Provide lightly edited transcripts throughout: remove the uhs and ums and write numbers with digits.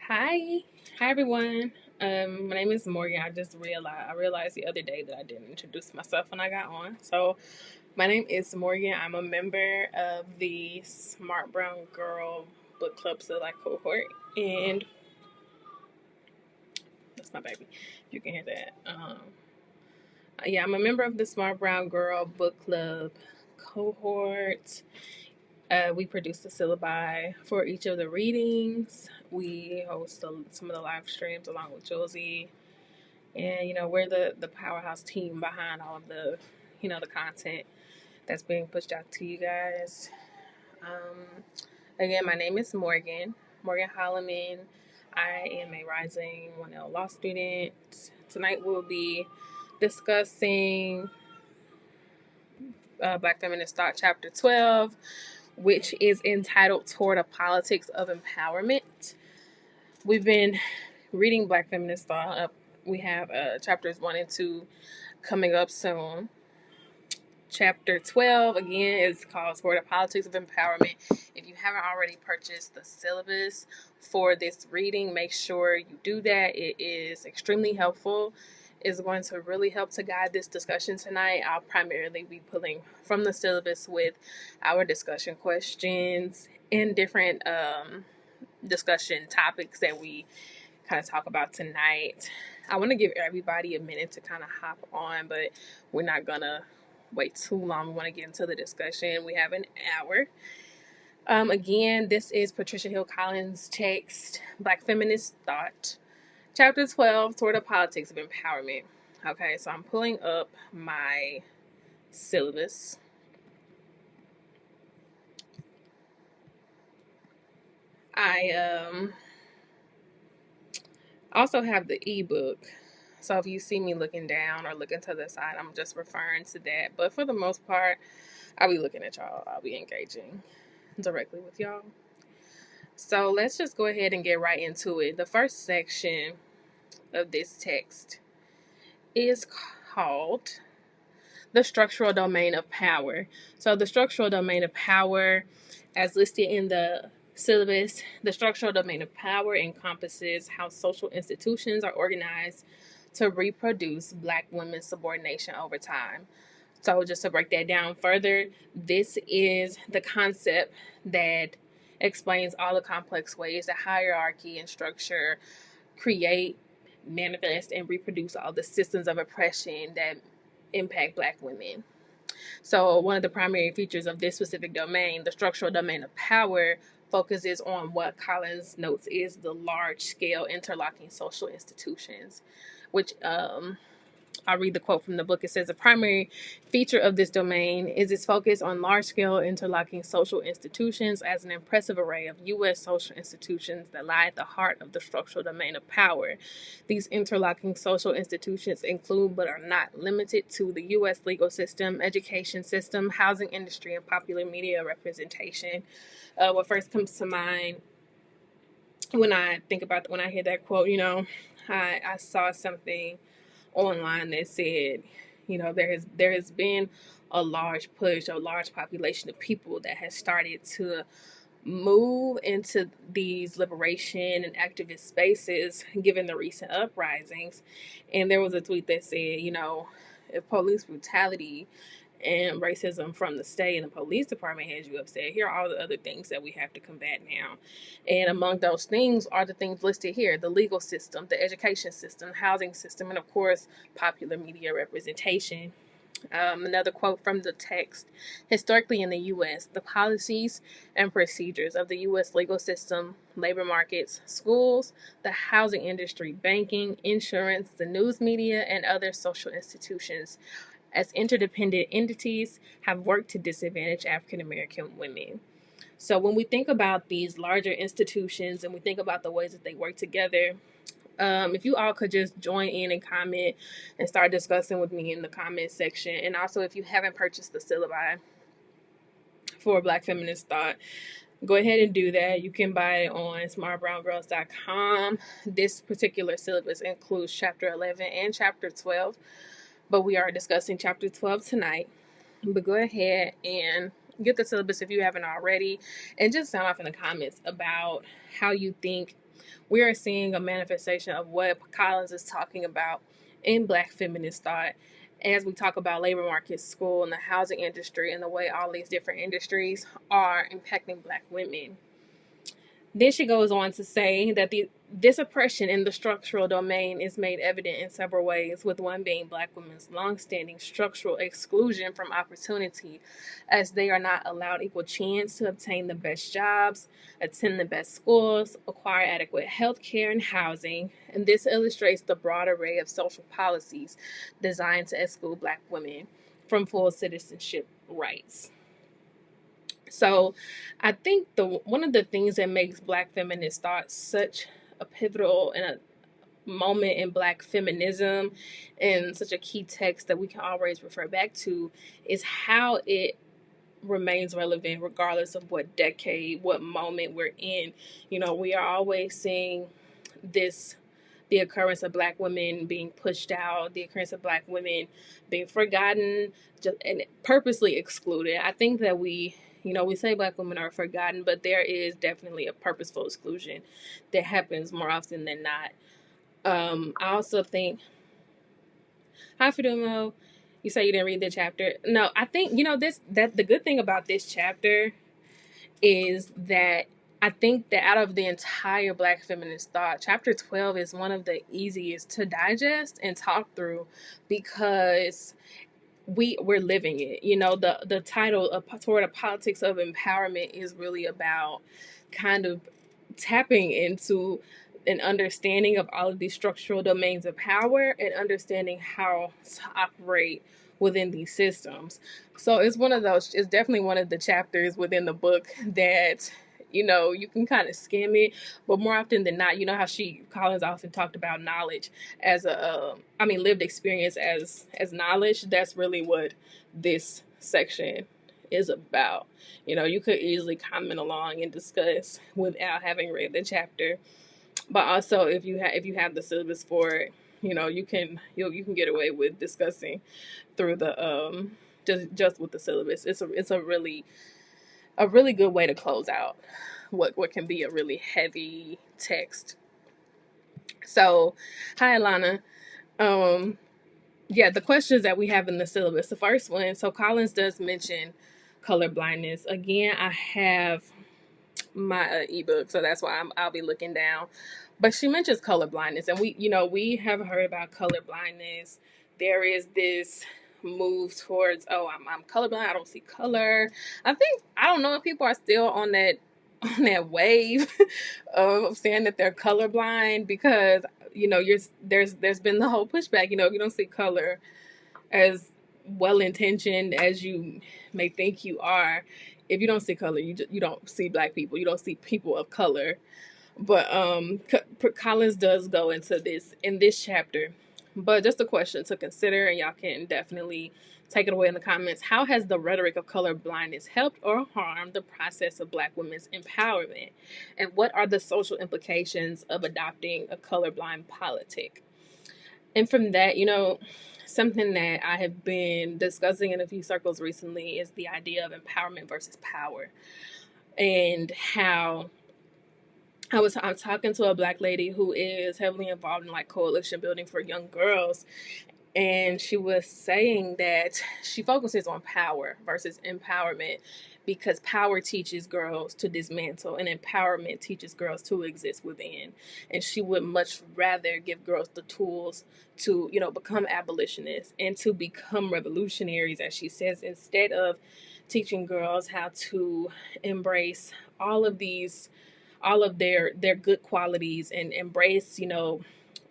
Hi, hi everyone. My name is Morgan. I realized the other day that I didn't introduce myself when I got on. So, my name is Morgan. I'm a member of the Smart Brown Girl Book Club Syllabi Cohort, and that's my baby. You can hear that. Yeah, I'm a member of the Smart Brown Girl Book Club Cohort. We produce the syllabi for each of the readings. We host some of the live streams along with Josie. And, we're the powerhouse team behind all of the content that's being pushed out to you guys. Again, my name is Morgan Holloman. I am a rising 1L law student. Tonight we'll be discussing Black Feminist Thought, Chapter 12, which is entitled Toward a Politics of Empowerment. We've been reading Black Feminist Thought. We have chapters 1 and 2 coming up soon. Chapter 12, again, is called Toward the Politics of Empowerment. If you haven't already purchased the syllabus for this reading, make sure you do that. It is extremely helpful. It's going to really help to guide this discussion tonight. I'll primarily be pulling from the syllabus with our discussion questions and different discussion topics that we kind of talk about tonight. I want to give everybody a minute to kind of hop on, but we're not going to wait too long. We want to get into the discussion. We have an hour. Again, this is Patricia Hill Collins' text, Black Feminist Thought, Chapter 12, Toward the Politics of Empowerment. Okay, so I'm pulling up my syllabus. I also have the ebook. So if you see me looking down or looking to the side, I'm just referring to that. But for the most part, I'll be looking at y'all. I'll be engaging directly with y'all. So let's just go ahead and get right into it. The first section of this text is called the structural domain of power. So the structural domain of power, as listed in the syllabus, the structural domain of power encompasses how social institutions are organized to reproduce Black women's subordination over time. So just to break that down further, this is the concept that explains all the complex ways that hierarchy and structure create, manifest, and reproduce all the systems of oppression that impact Black women. So one of the primary features of this specific domain, the structural domain of power, focuses on what Collins notes is the large-scale interlocking social institutions, which I'll read the quote from the book. It says, a primary feature of this domain is its focus on large-scale interlocking social institutions as an impressive array of U.S. social institutions that lie at the heart of the structural domain of power. These interlocking social institutions include, but are not limited to, the U.S. legal system, education system, housing industry, and popular media representation. What first comes to mind when I hear that quote, I saw something online that said, there has been a large push, a large population of people that has started to move into these liberation and activist spaces given the recent uprisings. And there was a tweet that said, if police brutality and racism from the state and the police department has you upset, here are all the other things that we have to combat now. And among those things are the things listed here: the legal system, the education system, housing system, and of course, popular media representation. Another quote from the text: historically in the U.S., the policies and procedures of the U.S. legal system, labor markets, schools, the housing industry, banking, insurance, the news media, and other social institutions as interdependent entities have worked to disadvantage African American women. So when we think about these larger institutions and we think about the ways that they work together, if you all could just join in and comment and start discussing with me in the comment section. And also, if you haven't purchased the syllabi for Black Feminist Thought, go ahead and do that. You can buy it on smartbrowngirls.com. This particular syllabus includes chapter 11 and chapter 12, but we are discussing chapter 12 tonight. But go ahead and get the syllabus if you haven't already, and just sound off in the comments about how you think we are seeing a manifestation of what Collins is talking about in Black Feminist Thought as we talk about labor market, school, and the housing industry, and the way all these different industries are impacting Black women. Then she goes on to say that this oppression in the structural domain is made evident in several ways, with one being Black women's longstanding structural exclusion from opportunity, as they are not allowed equal chance to obtain the best jobs, attend the best schools, acquire adequate health care and housing. And this illustrates the broad array of social policies designed to exclude Black women from full citizenship rights. So I think one of the things that makes Black feminist thought such a pivotal and a moment in Black feminism and such a key text that we can always refer back to is how it remains relevant regardless of what decade, what moment we're in. We are always seeing the occurrence of Black women being pushed out, the occurrence of Black women being forgotten and purposely excluded. I think that we say Black women are forgotten, but there is definitely a purposeful exclusion that happens more often than not. I also think, hi Fidumo, you say you didn't read the chapter. No, I think, that the good thing about this chapter is that I think that out of the entire Black feminist thought, chapter 12 is one of the easiest to digest and talk through because we're living it. The title Toward a Politics of Empowerment is really about kind of tapping into an understanding of all of these structural domains of power and understanding how to operate within these systems. So it's definitely one of the chapters within the book that you can kind of skim it, but more often than not, how Collins often talked about knowledge as lived experience as knowledge. That's really what this section is about. You could easily comment along and discuss without having read the chapter, but also if you have the syllabus for it, you can get away with discussing through the just with the syllabus. It's a really good way to close out what can be a really heavy text. So, hi Alana. The questions that we have in the syllabus. The first one, so Collins does mention color blindness. Again, I have my ebook, so that's why I'll be looking down. But she mentions color blindness, and we have heard about color blindness. There is this move towards, I'm colorblind, I don't see color. I don't know if people are still on that wave of saying that they're colorblind, because there's been the whole pushback. If you don't see color, as well intentioned as you may think you are, if you don't see color, you don't see Black people, you don't see people of color. But Collins does go into this in this chapter. But just a question to consider, and y'all can definitely take it away in the comments. How has the rhetoric of color blindness helped or harmed the process of Black women's empowerment? And what are the social implications of adopting a colorblind politic? And from that, something that I have been discussing in a few circles recently is the idea of empowerment versus power. And how I'm talking to a Black lady who is heavily involved in coalition building for young girls. And she was saying that she focuses on power versus empowerment, because power teaches girls to dismantle and empowerment teaches girls to exist within. And she would much rather give girls the tools to, become abolitionists and to become revolutionaries, as she says, instead of teaching girls how to embrace all of their good qualities and embrace,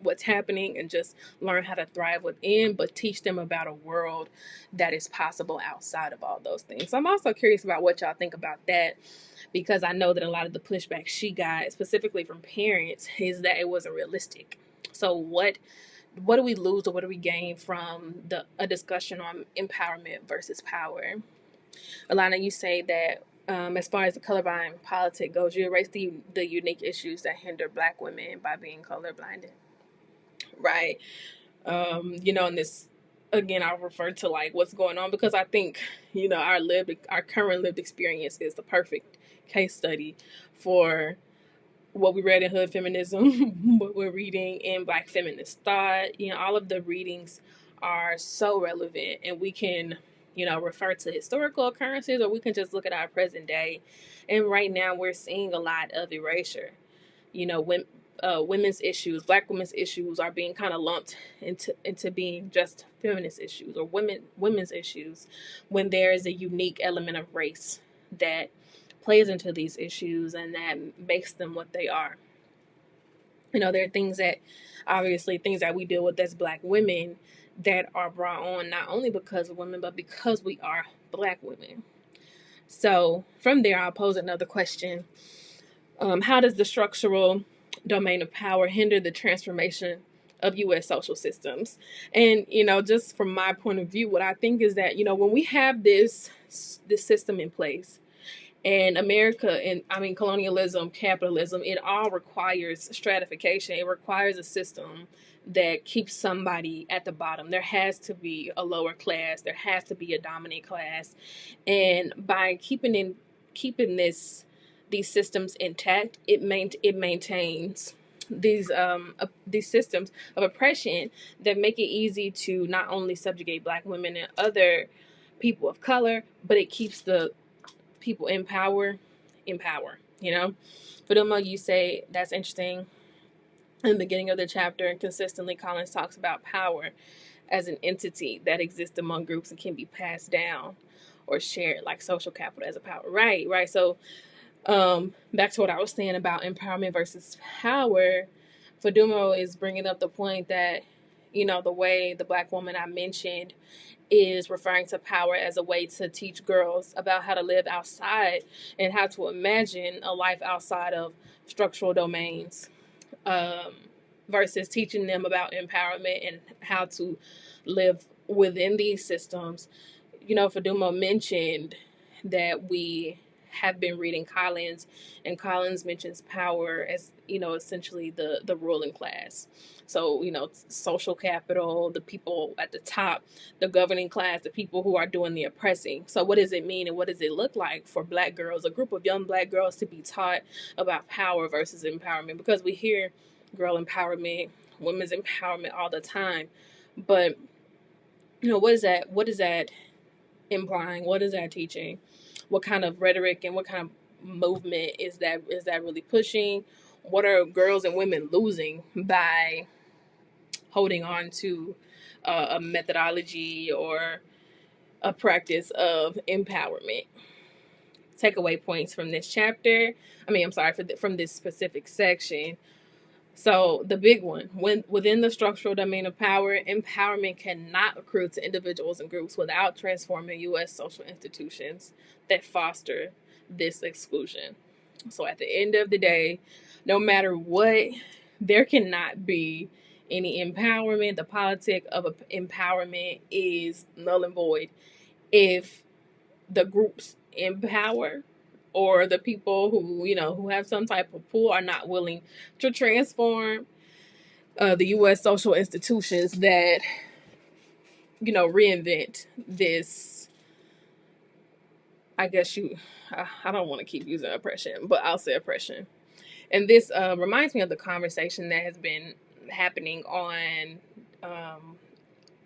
what's happening and just learn how to thrive within, but teach them about a world that is possible outside of all those things. So I'm also curious about what y'all think about that, because I know that a lot of the pushback she got, specifically from parents, is that it wasn't realistic. So what do we lose or what do we gain from a discussion on empowerment versus power? Alana, you say that as far as the colorblind politic goes, you erase the unique issues that hinder Black women by being colorblinded. Right. And this, again, I'll refer to what's going on, because I think, our current lived experience is the perfect case study for what we read in Hood Feminism, what we're reading in Black Feminist Thought. You know, all of the readings are so relevant, and we can, you know, refer to historical occurrences, or we can just look at our present day. And right now we're seeing a lot of erasure. You know, when women's issues, Black women's issues are being kind of lumped into being just feminist issues or women's issues, when there is a unique element of race that plays into these issues and that makes them what they are. You know, there are things that, obviously, things that we deal with as Black women that are brought on not only because of women, but because we are Black women. So from there, I'll pose another question. How does the structural domain of power hinder the transformation of U.S. social systems? And, you know, just from my point of view, what I think is that, you know, when we have this system in place, and America, and I mean colonialism, capitalism, it all requires stratification. It requires a system that keeps somebody at the bottom. There has to be a lower class. There has to be a dominant class. And by keeping these systems intact, it maintains these systems of oppression that make it easy to not only subjugate Black women and other people of color, but it keeps the people in power, you know. Faduma, you say that's interesting. In the beginning of the chapter, and consistently Collins talks about power as an entity that exists among groups and can be passed down or shared, like social capital as a power. Right. So back to what I was saying about empowerment versus power, Faduma is bringing up the point that, you know, the way the Black woman I mentioned is referring to power as a way to teach girls about how to live outside and how to imagine a life outside of structural domains, versus teaching them about empowerment and how to live within these systems. You know, Faduma mentioned that we have been reading Collins, and Collins mentions power as, you know, essentially the ruling class. So, you know, social capital, the people at the top, the governing class, the people who are doing the oppressing. So what does it mean, and what does it look like for Black girls, a group of young Black girls, to be taught about power versus empowerment? Because we hear girl empowerment, women's empowerment all the time, but, you know, what is that implying? What is that teaching? What kind of rhetoric and what kind of movement is that really pushing? What are girls and women losing by holding on to a methodology or a practice of empowerment? Takeaway points from this chapter. From this specific section. So the big one, when within the structural domain of power, empowerment cannot accrue to individuals and groups without transforming U.S. social institutions that foster this exclusion. So at the end of the day, no matter what, there cannot be any empowerment. The politic of empowerment is null and void if the groups in power or the people who, you know, who have some type of pull are not willing to transform the U.S. social institutions that, you know, reinvent this. I don't want to keep using oppression, but I'll say oppression. And this reminds me of the conversation that has been happening on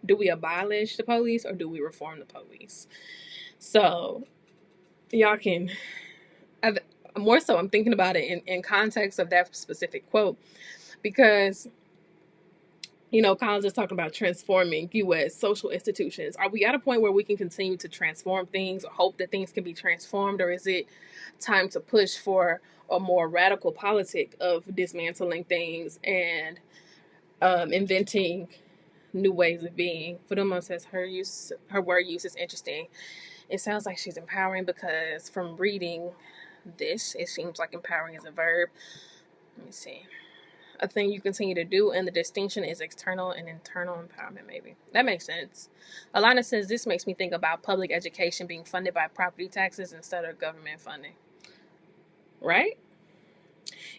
do we abolish the police or do we reform the police? So y'all can, more so I'm thinking about it in context of that specific quote, because, you know, Collins is talking about transforming U.S. social institutions. Are we at a point where we can continue to transform things or hope that things can be transformed, or is it time to push for a more radical politic of dismantling things and inventing new ways of being? Faduma says her word use is interesting. It sounds like she's empowering because from reading this, it seems like empowering is a verb. Let me see. A thing you continue to do, and the distinction is external and internal empowerment, maybe. That makes sense. Alana says, this makes me think about public education being funded by property taxes instead of government funding. Right?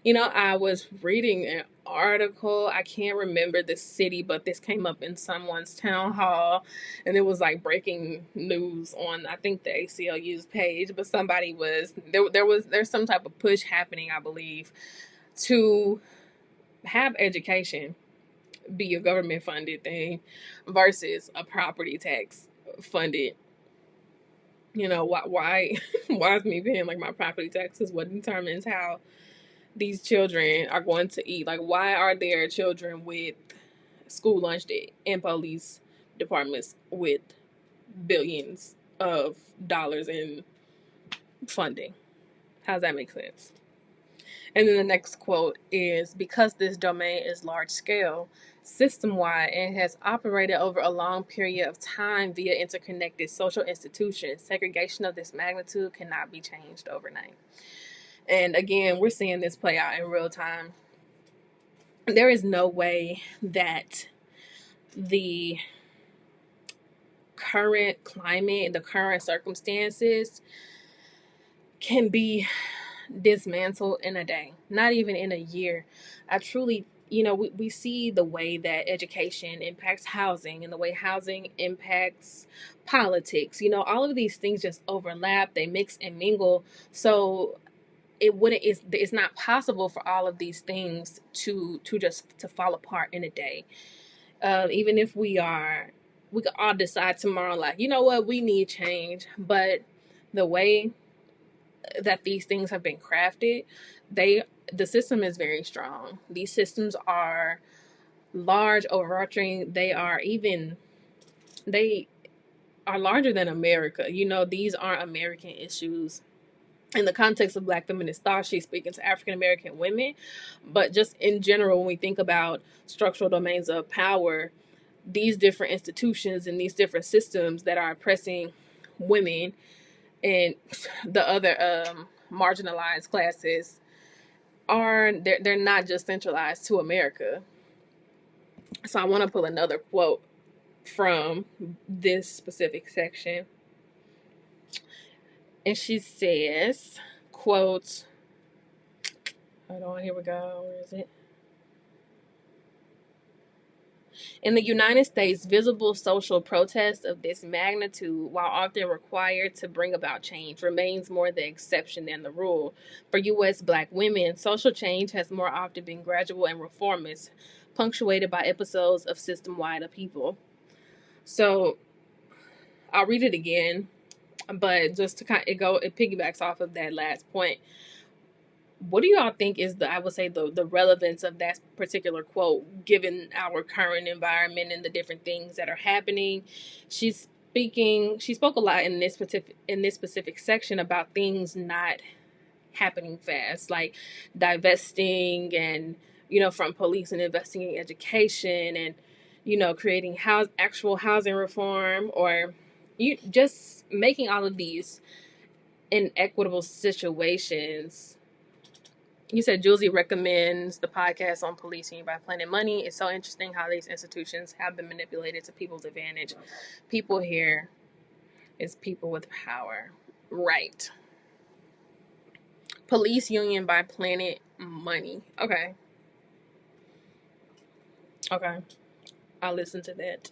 You know, I was reading an article. I can't remember the city, but this came up in someone's town hall, and it was like breaking news on, I think, the ACLU's page. But somebody was there's some type of push happening, I believe, to have education be a government funded thing versus a property tax funded. Why why is me paying like my property taxes what determines how these children are going to eat? Like, why are there children with school lunch debt and police departments with billions of dollars in funding? How does that make sense? And then the next quote is, because this domain is large scale, system wide, and has operated over a long period of time via interconnected social institutions, segregation of this magnitude cannot be changed overnight. And again, we're seeing this play out in real time. There is no way that the current climate, the current circumstances can be dismantled in a day, not even in a year. I truly, we see the way that education impacts housing and the way housing impacts politics. All of these things just overlap, they mix and mingle. So it's not possible for all of these things to fall apart in a day. Even if we could all decide tomorrow, like, you know what, we need change, but the way that these things have been crafted, the system is very strong. These systems are large, overarching. They are larger than America. These aren't American issues. In the context of Black Feminist Thought, she's speaking to African American women, but just in general, when we think about structural domains of power, these different institutions and these different systems that are oppressing women and the other marginalized classes they're not just centralized to America. So I want to pull another quote from this specific section. And she says, quote, hold on, here we go. Where is it? In the United States, visible social protest of this magnitude, while often required to bring about change, remains more the exception than the rule. For U.S. Black women, social change has more often been gradual and reformist, punctuated by episodes of system-wide upheaval. So, I'll read it again, but just to it piggybacks off of that last point. What do y'all think is the relevance of that particular quote, given our current environment and the different things that are happening? She spoke a lot in this specific section about things not happening fast, like divesting and, from police, and investing in education, and, creating actual housing reform, or you just making all of these inequitable situations. You said Julesy recommends the podcast on policing by Planet Money. It's so interesting how these institutions have been manipulated to people's advantage. People here is people with power. Right. Police Union by Planet Money. Okay. I'll listen to that.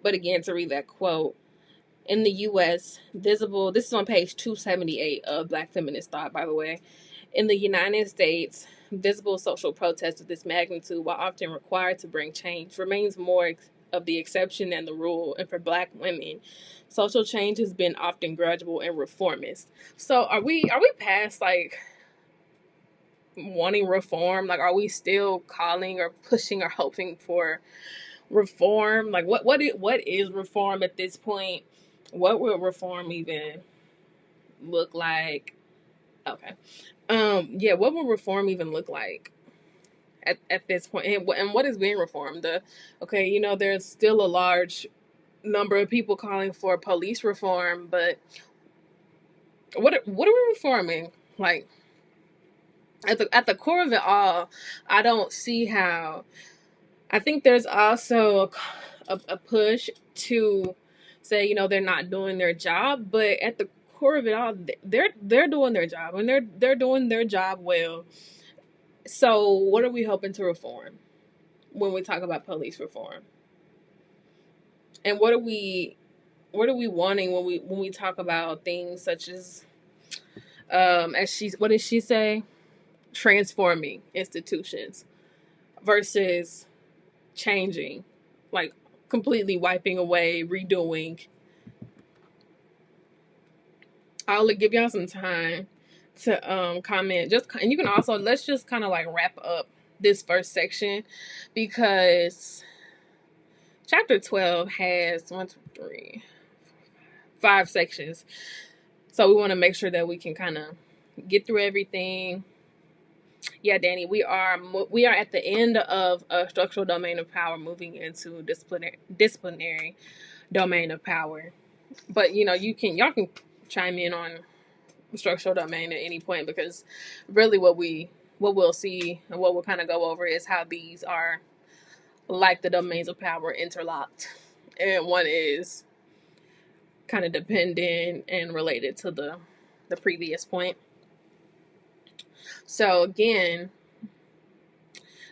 But again, to read that quote, in the U.S., this is on page 278 of Black Feminist Thought, by the way. In the United States, visible social protest of this magnitude, while often required to bring change, remains more of the exception than the rule. And for Black women, social change has been often gradual and reformist. So are we past like wanting reform? Like, are we still calling or pushing or hoping for reform? Like, what is reform at this point? What will reform even look like? Okay. What will reform even look like at this point? And what is being reformed? There's still a large number of people calling for police reform, but what are we reforming? Like, at the core of it all, I don't see how. I think there's also a push to say, they're not doing their job, but at the core of it all, they're doing their job, and they're doing their job well. So what are we hoping to reform when we talk about police reform? And what are we wanting when we talk about things such as what did she say? transforming institutions versus changing, like completely wiping away, redoing. I'll give y'all some time to comment. And you can also, let's just kind of like wrap up this first section, because chapter 12 has 5 sections. So we want to make sure that we can kind of get through everything. Yeah, Danny, we are at the end of a structural domain of power, moving into disciplinary domain of power. But y'all can chime in on structural domain at any point, because really what we'll see and what we'll kind of go over is how these are, like the domains of power, interlocked, and one is kind of dependent and related to the previous point. So again,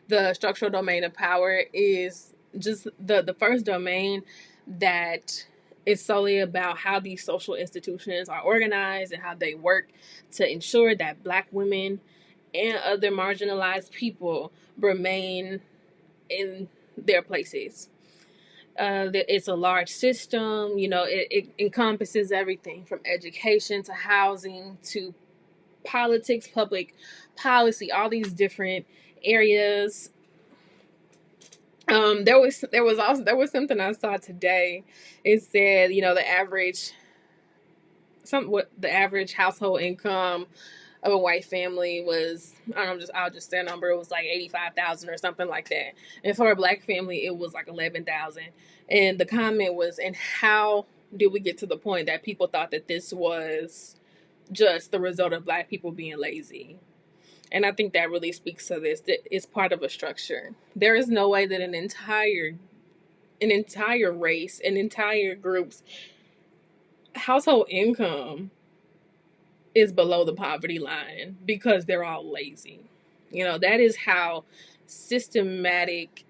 the structural domain of power is just the first domain that is solely about how these social institutions are organized and how they work to ensure that Black women and other marginalized people remain in their places. It's a large system. It encompasses everything from education to housing to politics, public policy, all these different areas. There was something I saw today. It said, the average household income of a white family was, I'll just say a number, it was like 85,000 or something like that. And for a Black family, it was like 11,000. And the comment was, and how did we get to the point that people thought that this was just the result of Black people being lazy? And I think that really speaks to this, that it's part of a structure. There is no way that an entire race, an entire group's household income is below the poverty line because they're all lazy. That is how systematic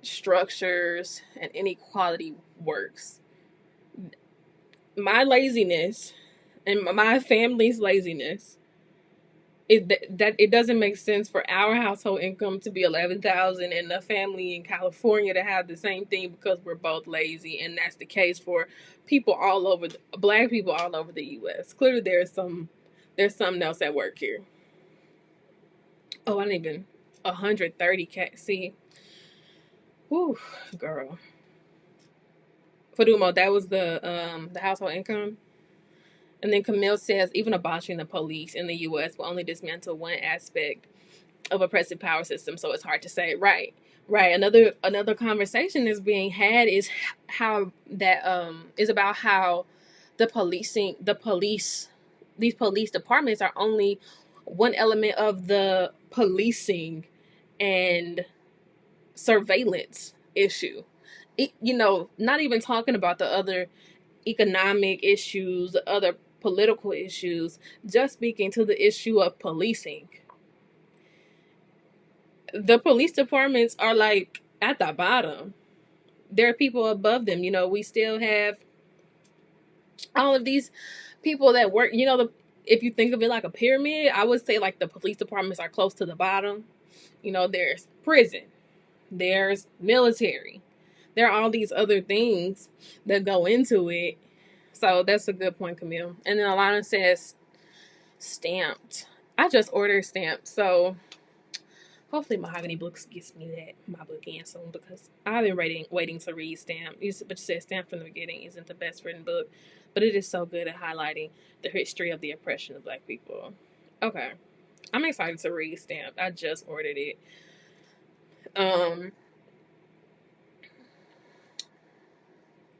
structures and inequality works. My laziness and my family's laziness, it doesn't make sense for our household income to be 11,000 and the family in California to have the same thing, because we're both lazy. And that's the case for people all over, Black people all over the U.S. Clearly, there's something else at work here. Oh, I didn't even 130K. See, whew, girl. Fadumo, that was the household income. And then Camille says, even abolishing the police in the U.S. will only dismantle one aspect of oppressive power system, so it's hard to say. Right. Another conversation is being had is how that is about how these police departments are only one element of the policing and surveillance issue. Not even talking about the other economic issues, the other political issues, just speaking to the issue of policing. The police departments are like at the bottom. There are people above them. We still have all of these people that work. If you think of it like a pyramid, I would say like the police departments are close to the bottom. There's prison, there's military, there are all these other things that go into it. So that's a good point, Camille. And then Alana says stamped. I just ordered stamped, so hopefully Mahogany Books gets me my book in soon, because I've been waiting to read Stamped. But you said Stamped from the beginning isn't the best written book, but it is so good at highlighting the history of the oppression of Black people. Okay, I'm excited to read Stamped. I just ordered it.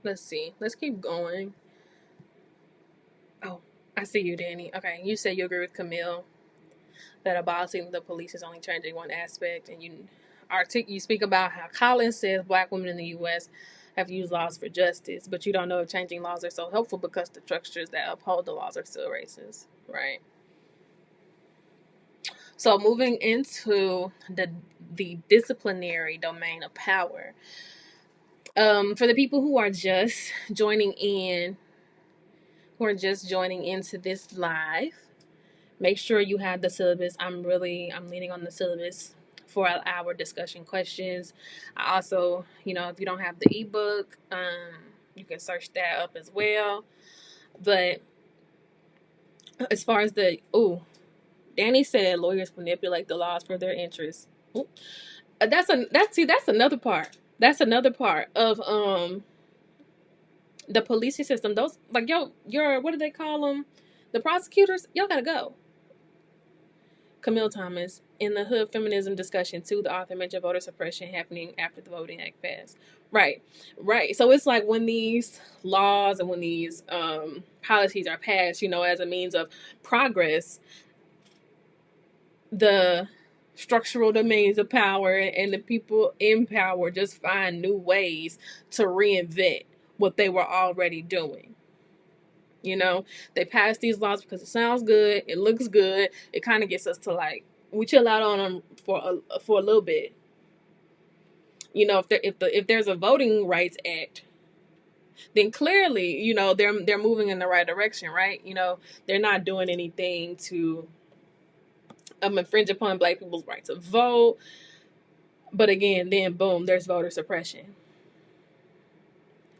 Let's see. Let's keep going. Oh, I see you, Danny. Okay, you said you agree with Camille that abolishing the police is only changing one aspect, and you speak about how Collins says Black women in the U.S. have used laws for justice, but you don't know if changing laws are so helpful because the structures that uphold the laws are still racist, right? So moving into the disciplinary domain of power, for the people who are just joining into this live, Make sure you have the syllabus. I'm leaning on the syllabus for our discussion questions. I also, if you don't have the ebook, you can search that up as well. But as far as Danny said lawyers manipulate the laws for their interests. Ooh. That's another part. That's another part of the policing system. Those, like, your what do they call them? The prosecutors. Y'all gotta go. Camille Thomas, in the Hood Feminism discussion too, the author mentioned voter suppression happening after the Voting Act passed. Right. So it's like when these laws and when these policies are passed, as a means of progress, the structural domains of power and the people in power just find new ways to reinvent what they were already doing. They pass these laws because it sounds good, it looks good, it kind of gets us to, like, we chill out on them for a little bit. If there's a voting rights act, then clearly, they're moving in the right direction, right? They're not doing anything to infringe upon Black people's right to vote. But again, then boom, there's voter suppression.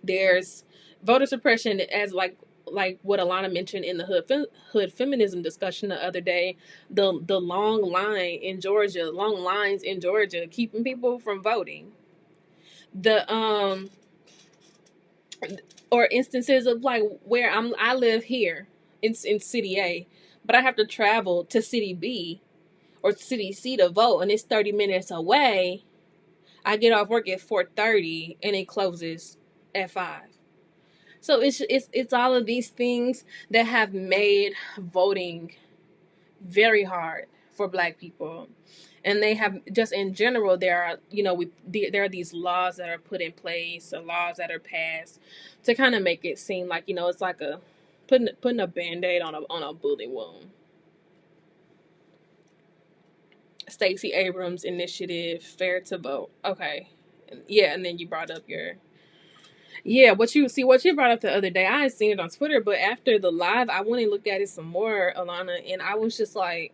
There's voter suppression as like what Alana mentioned in the hood feminism discussion the other day. The long lines in Georgia keeping people from voting. The or instances of, like, where I live here in city A, but I have to travel to city B or city C to vote, and it's 30 minutes away. I get off work at 4:30 and it closes at 5. So it's all of these things that have made voting very hard for Black people. And they have, just in general, there are there are these laws that are put in place, or laws that are passed to kind of make it seem like, it's like putting a Band-Aid on a bullet wound. Stacey Abrams' initiative, Fair to Vote. Okay. Yeah, and then you brought up what you brought up the other day. I had seen it on Twitter, but after the live, I went and looked at it some more, Alana, and I was just like,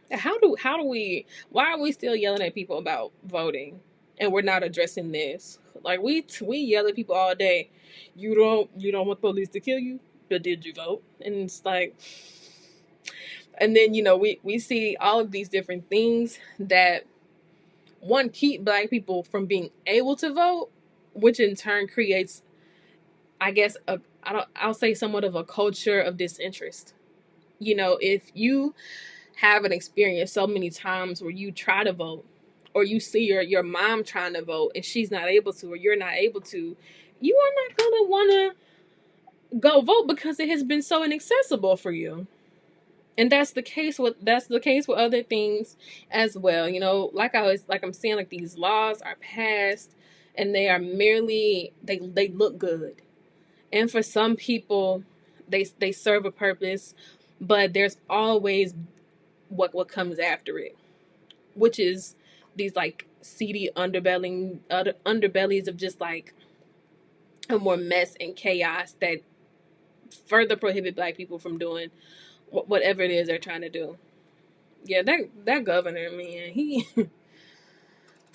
why are we still yelling at people about voting, and we're not addressing this? Like, we yell at people all day. You don't want police to kill you, but did you vote? And it's like, and then we see all of these different things that, one, keep Black people from being able to vote, which in turn creates, I guess, I'll say somewhat of a culture of disinterest. If you have an experience so many times where you try to vote, or you see your mom trying to vote and she's not able to, or you're not able to, you are not going to want to go vote because it has been so inaccessible for you. And that's the case with other things as well. Like I'm saying, like, these laws are passed and they are merely, they look good. And for some people, they serve a purpose, but there's always what comes after it, which is these, like, seedy underbellies of just, like, a more mess and chaos that further prohibit Black people from doing whatever it is they're trying to do. Yeah, that governor, man,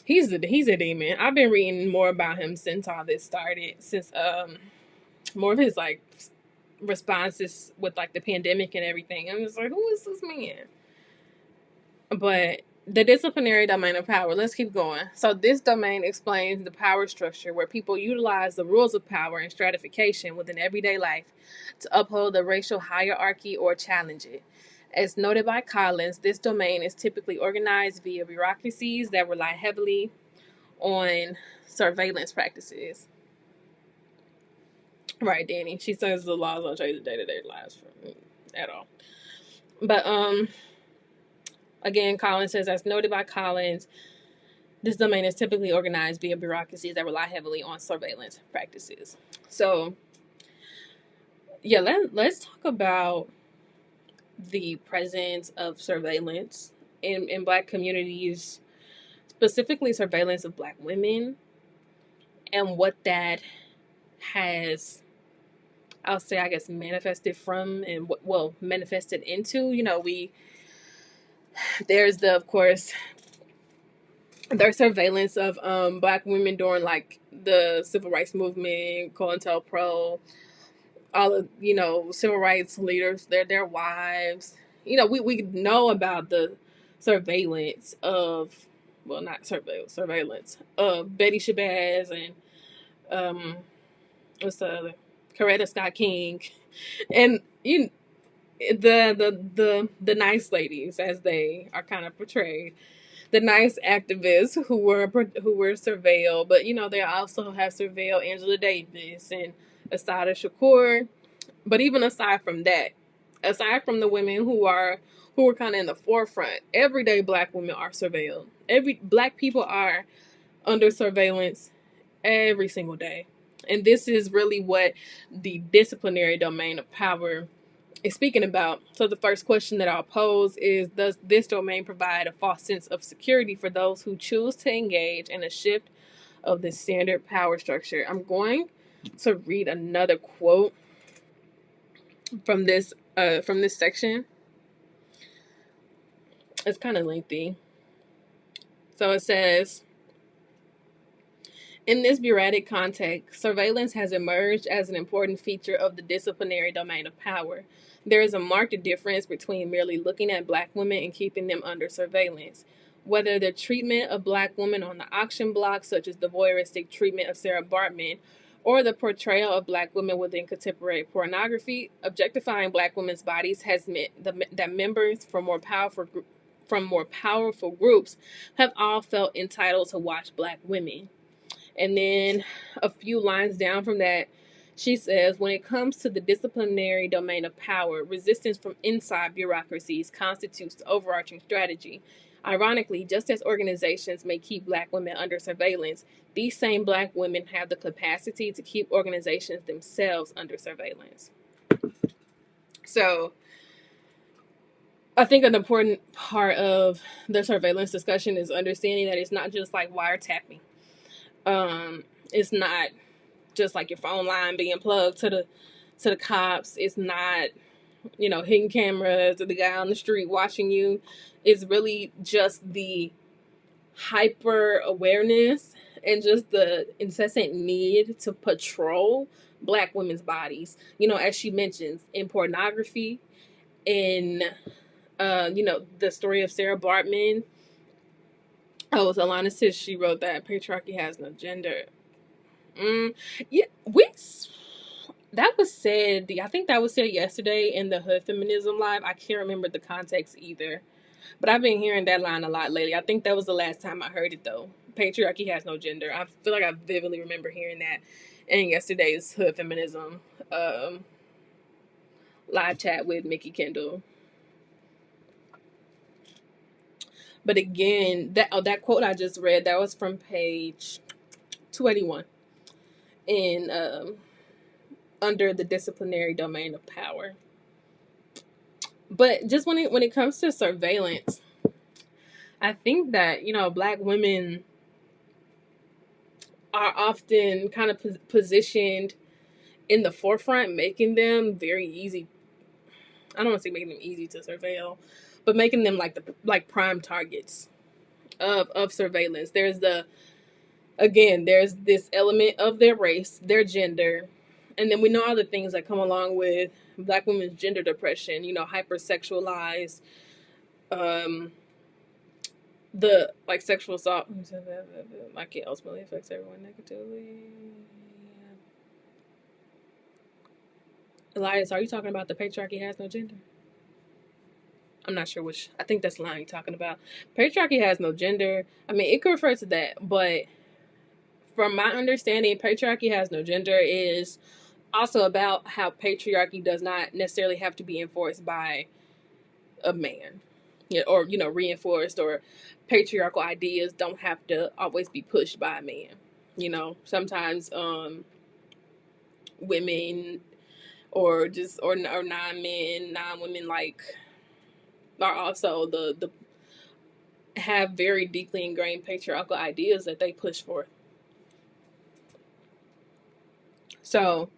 he's a demon. I've been reading more about him since all this started, since more of his, like, responses with, like, the pandemic and everything. I'm just like, who is this man? But the disciplinary domain of power, let's keep going. So this domain explains the power structure where people utilize the rules of power and stratification within everyday life to uphold the racial hierarchy or challenge it. As noted by Collins, this domain is typically organized via bureaucracies that rely heavily on surveillance practices. Right, Danny. She says the laws don't change the day-to-day lives at all. But again, Collins says, as noted by Collins, this domain is typically organized via bureaucracies that rely heavily on surveillance practices. So, yeah, let's talk about the presence of surveillance in Black communities, specifically surveillance of Black women, and what that has, I'll say, I guess, manifested from and manifested into. There's of course, there's surveillance of Black women during like the civil rights movement, COINTELPRO, all of civil rights leaders, their wives. We know about the surveillance of, well, not surveillance of Betty Shabazz and what's the other, Coretta Scott King, and the nice ladies, as they are kind of portrayed, the nice activists who were surveilled, but they also have surveilled Angela Davis and Assata Shakur. But even aside from that, aside from the women who are kind of in the forefront, everyday Black women are surveilled. Black people are under surveillance every single day. And this is really what the disciplinary domain of power is speaking about. So the first question that I'll pose is, does this domain provide a false sense of security for those who choose to engage in a shift of the standard power structure? I'm going to read another quote from this section. It's kind of lengthy. So it says, in this bureaucratic context, surveillance has emerged as an important feature of the disciplinary domain of power. There is a marked difference between merely looking at Black women and keeping them under surveillance. Whether the treatment of Black women on the auction block, such as the voyeuristic treatment of Sarah Bartman, or the portrayal of Black women within contemporary pornography, objectifying Black women's bodies has meant that members from more powerful groups have all felt entitled to watch Black women. And then a few lines down from that, she says, when it comes to the disciplinary domain of power, resistance from inside bureaucracies constitutes the overarching strategy. Ironically, just as organizations may keep Black women under surveillance, these same Black women have the capacity to keep organizations themselves under surveillance. So I think an important part of the surveillance discussion is understanding that it's not just like wiretapping. It's not just like your phone line being plugged to the cops. It's not, hidden cameras or the guy on the street watching you. It's really just the hyper awareness and just the incessant need to patrol Black women's bodies. As she mentions, in pornography, in the story of Sarah Bartman. Oh, it's Alana says she wrote that patriarchy has no gender. Yeah, that was said. I think that was said yesterday in the Hood Feminism Live. I can't remember the context either, but I've been hearing that line a lot lately. I think that was the last time I heard it though. Patriarchy has no gender. I feel like I vividly remember hearing that in yesterday's Hood Feminism live chat with Mickey Kendall. But again, that quote I just read, that was from page 281 in under the disciplinary domain of power. But just when it comes to surveillance, I think that Black women are often kind of positioned in the forefront, making them very easy. I don't want to say making them easy to surveil, but making them like prime targets of surveillance. There's this element of their race, their gender, and then we know all the things that come along with Black women's gender depression. Hypersexualized, the sexual assault, like it ultimately affects everyone negatively. Elias, are you talking about the patriarchy has no gender? I'm not sure which. I think that's the line you're talking about. Patriarchy has no gender. I mean, it could refer to that, but from my understanding, patriarchy has no gender is also about how patriarchy does not necessarily have to be enforced by a man, or reinforced, or patriarchal ideas don't have to always be pushed by a man. Sometimes women or non-men, non-women are also the have very deeply ingrained patriarchal ideas that they push for. So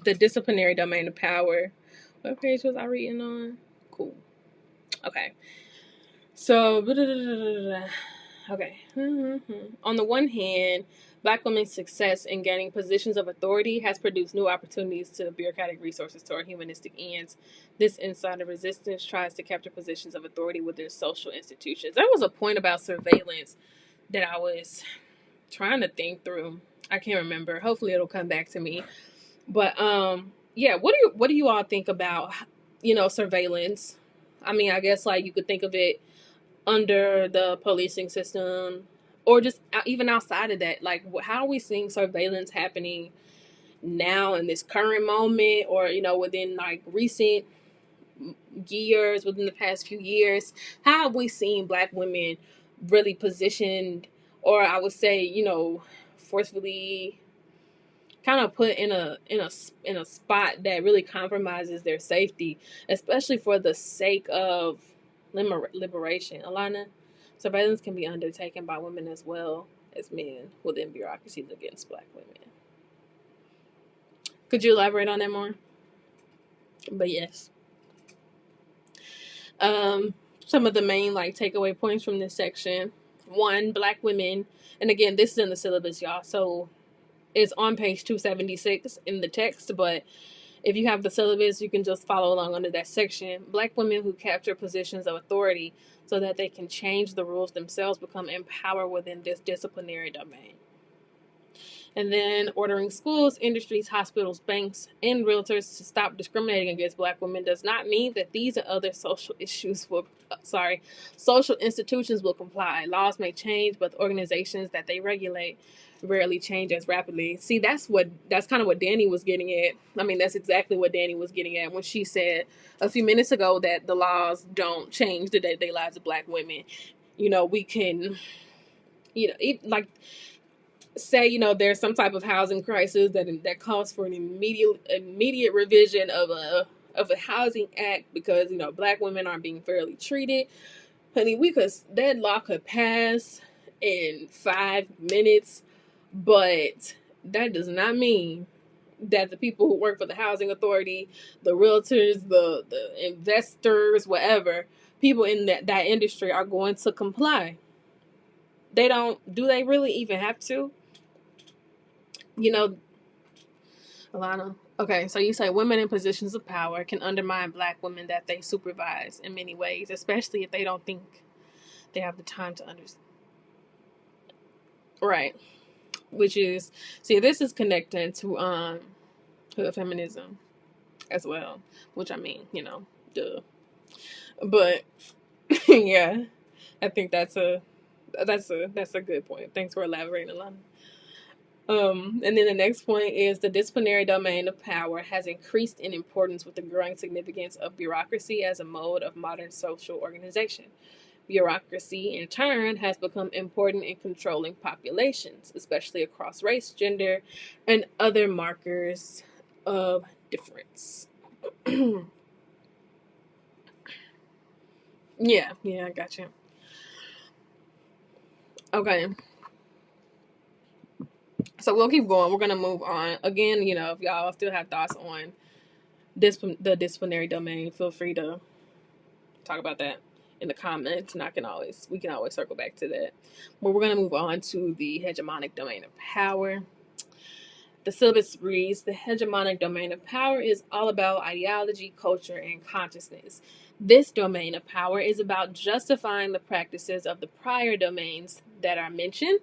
the disciplinary domain of power. What page was I reading on? Cool. Okay. So, okay. On the one hand, Black women's success in gaining positions of authority has produced new opportunities to bureaucratic resources toward humanistic ends. This insider resistance tries to capture positions of authority within social institutions. There was a point about surveillance that I was trying to think through. I can't remember. Hopefully it'll come back to me. But yeah, what do you all think about, surveillance? I mean, I guess like you could think of it under the policing system, or just even outside of that. Like, how are we seeing surveillance happening now in this current moment, or within like recent years, within the past few years? How have we seen Black women really positioned, or I would say, forcefully kind of put in a spot that really compromises their safety, especially for the sake of liberation? Alana, surveillance can be undertaken by women as well as men within bureaucracies against Black women. Could you elaborate on that more? But yes. Some of the main takeaway points from this section. One, Black women, and again, this is in the syllabus, y'all, so it's on page 276 in the text, but if you have the syllabus, you can just follow along under that section. Black women who capture positions of authority so that they can change the rules themselves become empowered within this disciplinary domain. And then ordering schools, industries, hospitals, banks, and realtors to stop discriminating against Black women does not mean that these and other social institutions will comply. Laws may change, but the organizations that they regulate rarely change as rapidly. See, that's kind of what Danny was getting at. I mean, that's exactly what Danny was getting at when she said a few minutes ago that the laws don't change the day-to-day lives of Black women. We can, say there's some type of housing crisis that calls for an immediate revision of a housing act because Black women aren't being fairly treated. Honey, that law could pass in 5 minutes, but that does not mean that the people who work for the housing authority, the realtors, the investors, whatever, people in that industry are going to comply. They don't. Do they really even have to? Alana. Okay, so you say women in positions of power can undermine Black women that they supervise in many ways, especially if they don't think they have the time to understand. Right. Which is, see, this is connecting to feminism as well, which I mean, duh. But yeah, I think that's a good point. Thanks for elaborating, Alana. And then the next point is the disciplinary domain of power has increased in importance with the growing significance of bureaucracy as a mode of modern social organization. Bureaucracy, in turn, has become important in controlling populations, especially across race, gender, and other markers of difference. Yeah, I got you. Okay. So we'll keep going. We're going to move on. Again, if y'all still have thoughts on the disciplinary domain, feel free to talk about that in the comments, and we can always circle back to that. But we're going to move on to the hegemonic domain of power. The syllabus reads, the hegemonic domain of power is all about ideology, culture, and consciousness. This domain of power is about justifying the practices of the prior domains that are mentioned,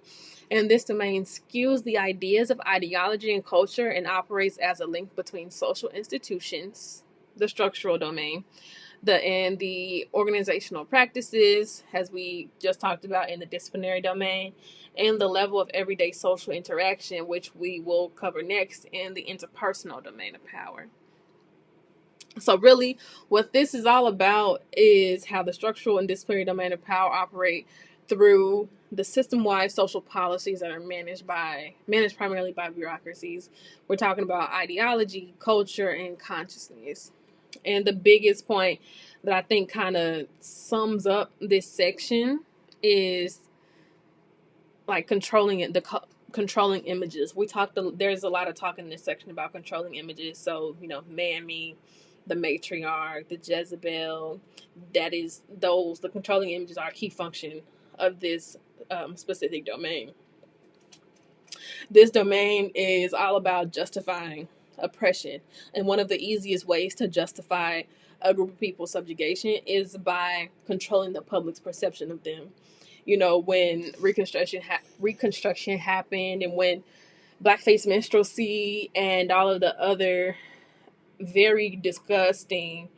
and this domain skews the ideas of ideology and culture and operates as a link between social institutions, the structural domain, and the organizational practices, as we just talked about in the disciplinary domain, and the level of everyday social interaction, which we will cover next in the interpersonal domain of power. So really, what this is all about is how the structural and disciplinary domain of power operate through the system-wide social policies that are managed primarily by bureaucracies. We're talking about ideology, culture, and consciousness. And the biggest point that I think kind of sums up this section is controlling controlling images. There's a lot of talk in this section about controlling images. So, Mammy, the matriarch, the Jezebel, the controlling images are a key function of this specific domain. This domain is all about justifying oppression. And one of the easiest ways to justify a group of people's subjugation is by controlling the public's perception of them. When Reconstruction happened, and when blackface minstrelsy and all of the other very disgusting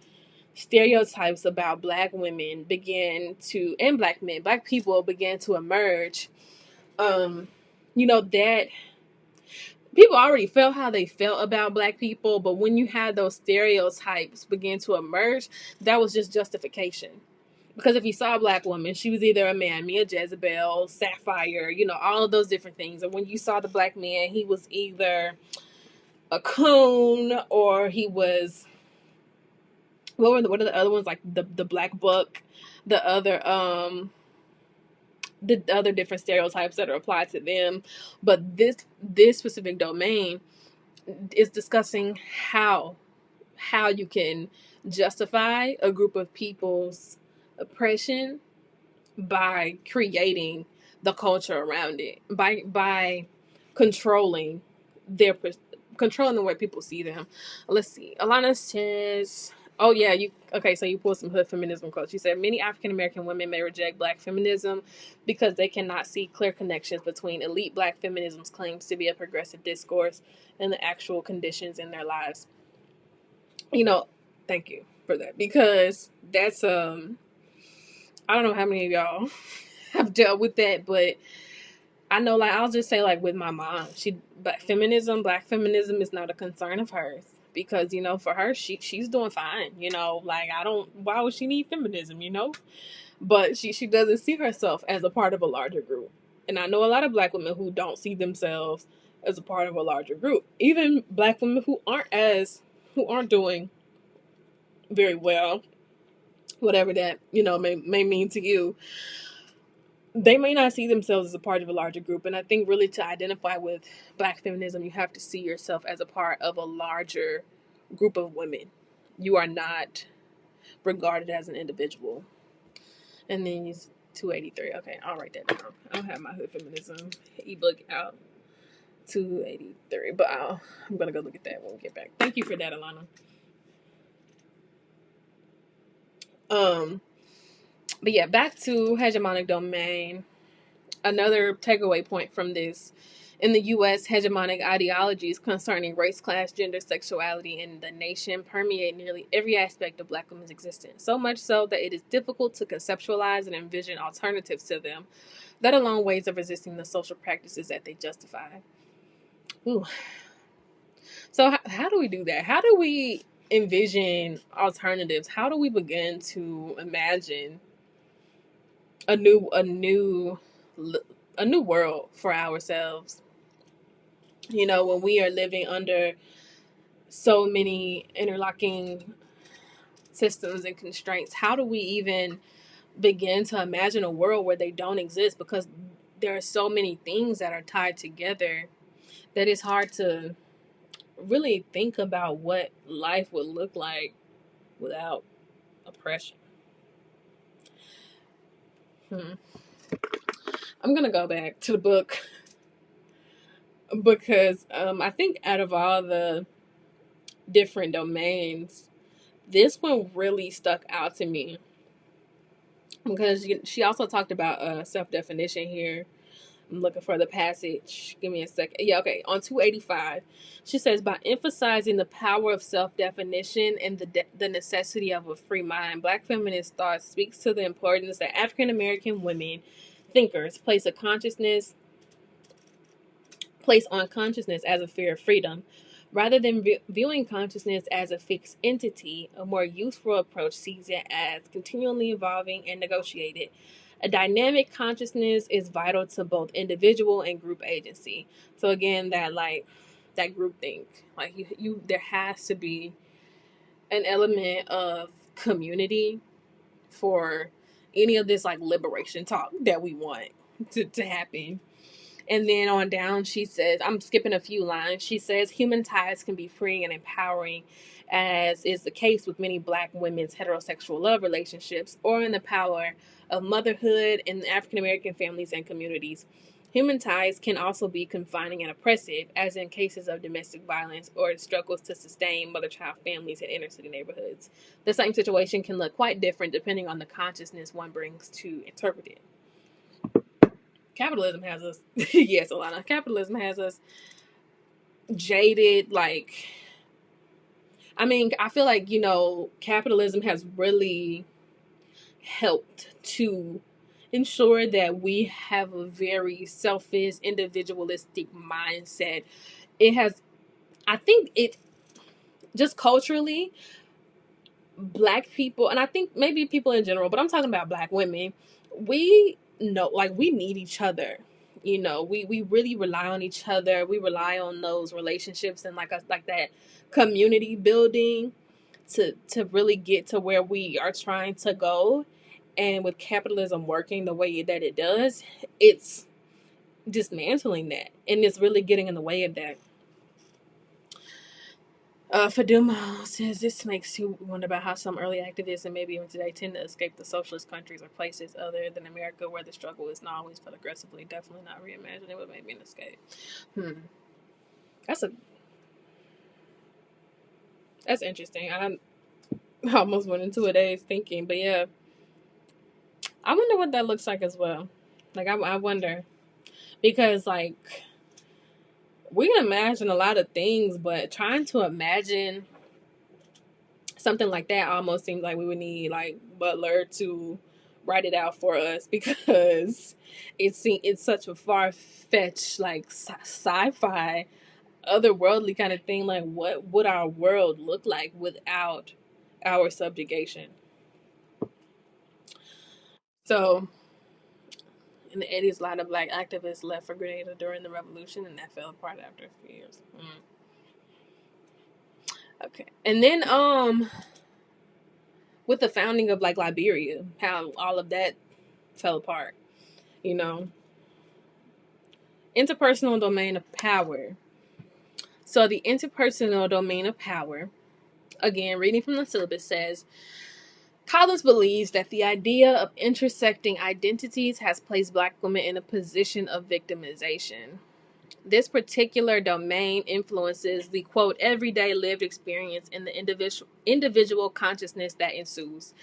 stereotypes about black women and black people began to emerge. That people already felt how they felt about black people, but when you had those stereotypes begin to emerge, that was just justification. Because if you saw a black woman, she was either a Mammy, a Jezebel, Sapphire, all of those different things. And when you saw the black man, he was either a coon, or he was, what are the other ones, like the black buck, the other different stereotypes that are applied to them. But this specific domain is discussing how you can justify a group of people's oppression by creating the culture around it, by controlling controlling the way people see them. Let's see. Alana says, "Oh yeah, so you pulled some hood feminism quotes." She said, "Many African American women may reject black feminism because they cannot see clear connections between elite black feminism's claims to be a progressive discourse and the actual conditions in their lives." Thank you for that, because that's I don't know how many of y'all have dealt with that, but I know, I'll just say, with my mom, black feminism is not a concern of hers, because, for her, she's doing fine, why would she need feminism, but she doesn't see herself as a part of a larger group. And I know a lot of black women who don't see themselves as a part of a larger group, even black women who aren't doing very well, whatever that, may mean to you. They may not see themselves as a part of a larger group. And I think really to identify with black feminism, you have to see yourself as a part of a larger group of women. You are not regarded as an individual. And then use 283. Okay, I'll write that down. I don't have my hood feminism ebook out. 283. But I'm going to go look at that when we get back. Thank you for that, Alana. But yeah, back to hegemonic domain. Another takeaway point from this: in the U.S., hegemonic ideologies concerning race, class, gender, sexuality, and the nation permeate nearly every aspect of black women's existence, so much so that it is difficult to conceptualize and envision alternatives to them, let alone ways of resisting the social practices that they justify. Ooh. So how do we do that? How do we envision alternatives? How do we begin to imagine a new world for ourselves, when we are living under so many interlocking systems and constraints? How do we even begin to imagine a world where they don't exist? Because there are so many things that are tied together that it's hard to really think about what life would look like without oppression. I'm gonna go back to the book because I think out of all the different domains, this one really stuck out to me, because she also talked about self-definition here. I'm looking for the passage. Give me a second. Yeah, okay. On 285, she says, by emphasizing the power of self-definition and the necessity of a free mind, Black feminist thought speaks to the importance that African American women thinkers place on consciousness as a sphere of freedom. Rather than viewing consciousness as a fixed entity, a more useful approach sees it as continually evolving and negotiated. A dynamic consciousness is vital to both individual and group agency. So again, that group think, there has to be an element of community for any of this liberation talk that we want to happen. And then on down, she says, I'm skipping a few lines. She says, human ties can be freeing and empowering, as is the case with many Black women's heterosexual love relationships, or in the power of motherhood in African American families and communities. Human ties can also be confining and oppressive, as in cases of domestic violence or struggles to sustain mother-child families in inner-city neighborhoods. The same situation can look quite different depending on the consciousness one brings to interpret it. Capitalism has us, yes, Alana, capitalism has us jaded. Like, I mean, I feel like, capitalism has really helped to ensure that we have a very selfish, individualistic mindset. It has, I think it, just culturally, Black people, and I think maybe people in general, but I'm talking about Black women, we know, like, we need each other. We really rely on each other. We rely on those relationships and like that community building to really get to where we are trying to go. And with capitalism working the way that it does, it's dismantling that, and it's really getting in the way of that. Fadumo says, this makes you wonder about how some early activists, and maybe even today, tend to escape the socialist countries or places other than America where the struggle is not always felt aggressively. Definitely not reimagining what made me an escape. That's interesting. I almost went into a day's thinking, but yeah, I wonder what that looks like as well. Like, I wonder, because like, we can imagine a lot of things, but trying to imagine something like that almost seems like we would need like Butler to write it out for us, because it's such a far-fetched, like, sci-fi, otherworldly kind of thing. Like, what would our world look like without our subjugation? So in the 80s, a lot of Black activists left for Grenada during the revolution, and that fell apart after a few years. Okay. And then with the founding of like Liberia, how all of that fell apart, interpersonal domain of power. So the interpersonal domain of power, again, reading from the syllabus, says, Collins believes that the idea of intersecting identities has placed Black women in a position of victimization. This particular domain influences the, quote, everyday lived experience in the individual consciousness that ensues.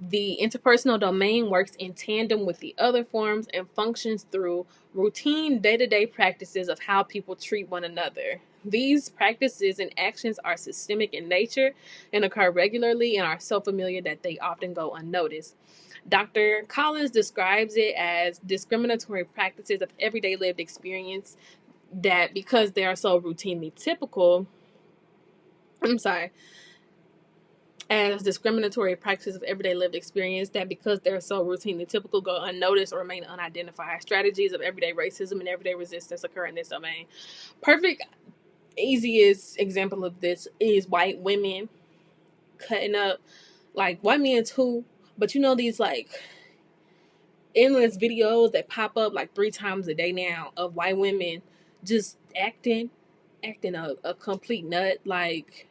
The interpersonal domain works in tandem with the other forms and functions through routine day-to-day practices of how people treat one another. These practices and actions are systemic in nature and occur regularly and are so familiar that they often go unnoticed. Dr. Collins describes it as discriminatory practices of everyday lived experience that, because they are so routinely typical, as discriminatory practices of everyday lived experience that, because they're so routinely typical, go unnoticed or remain unidentified. Strategies of everyday racism and everyday resistance occur in this domain. Perfect, easiest example of this is white women cutting up, like, white men too, but these like endless videos that pop up like 3 times a day now of white women just acting a complete nut, like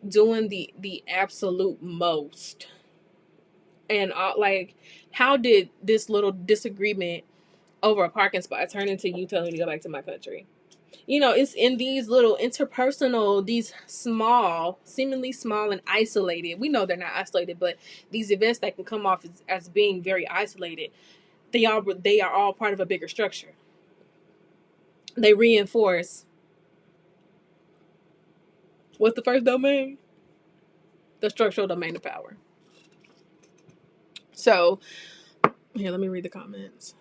doing the absolute most. And like, how did this little disagreement over a parking spot turn into you telling me to go back to my country? It's in these little interpersonal, these small, seemingly small and isolated, we know they're not isolated, but these events that can come off as being very isolated, they are all part of a bigger structure. They reinforce what's the first domain? The structural domain of power. So here, let me read the comments.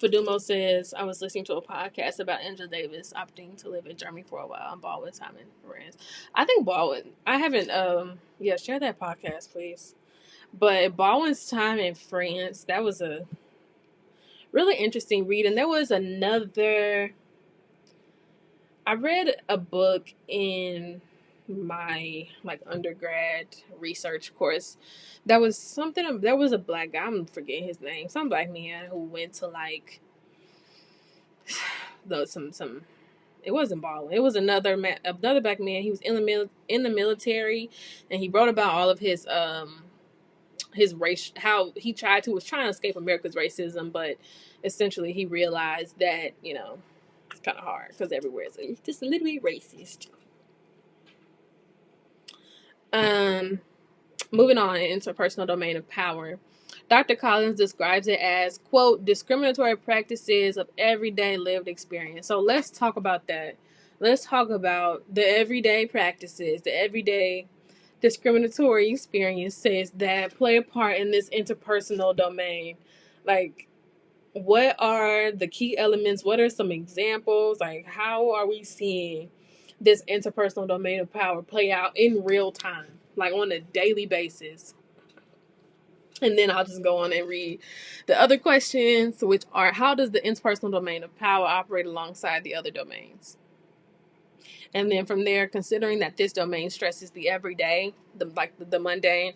Fadumo says, I was listening to a podcast about Angela Davis opting to live in Germany for a while and Baldwin's time in France. I think Baldwin, I haven't, share that podcast, please. But Baldwin's time in France, that was a really interesting read. And there was another, I read a book in my like undergrad research course that was there was a Black guy, I'm forgetting his name, some Black man who went to like some. It wasn't balling. It was another black man. He was in the military, and he wrote about all of his race, how he was trying to escape America's racism, but essentially he realized that it's kind of hard because everywhere it's just a little bit racist. Moving on, interpersonal domain of power. Dr. Collins describes it as, quote, discriminatory practices of everyday lived experience. So let's talk about that. Let's talk about the everyday practices, the everyday discriminatory experiences that play a part in this interpersonal domain. Like, what are the key elements? What are some examples? Like, how are we seeing this interpersonal domain of power play out in real time, like on a daily basis? And then I'll just go on and read the other questions, which are, how does the interpersonal domain of power operate alongside the other domains? And then from there, considering that this domain stresses the everyday, the mundane,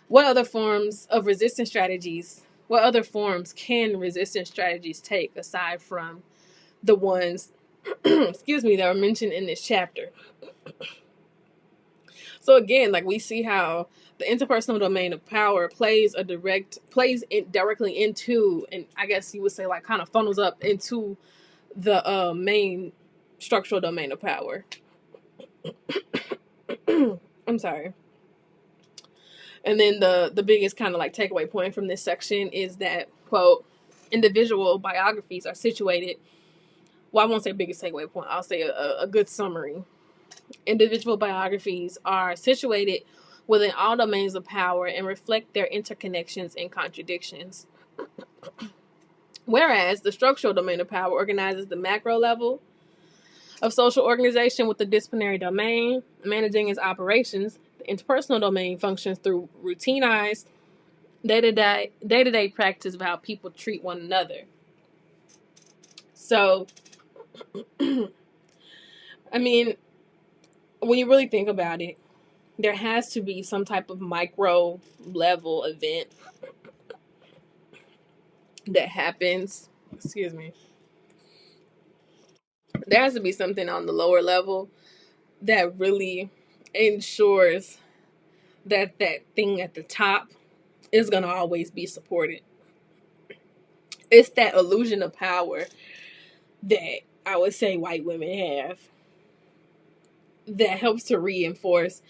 what other forms of resistance strategies, what other forms can resistance strategies take aside from the ones, excuse me, that were mentioned in this chapter? So again, like, we see how the interpersonal domain of power plays directly into, and I guess you would say, like, kind of funnels up into the main structural domain of power. I'm sorry. And then the biggest kind of like takeaway point from this section is that, quote, individual biographies are situated. Well, I won't say biggest takeaway point. I'll say a good summary. Individual biographies are situated within all domains of power and reflect their interconnections and contradictions. Whereas the structural domain of power organizes the macro level of social organization with the disciplinary domain managing its operations. The interpersonal domain functions through routinized day-to-day practice of how people treat one another. So, I mean, when you really think about it, there has to be some type of micro level event that happens. Excuse me. There has to be something on the lower level that really ensures that that thing at the top is going to always be supported. It's that illusion of power that I would say white women have that helps to reinforce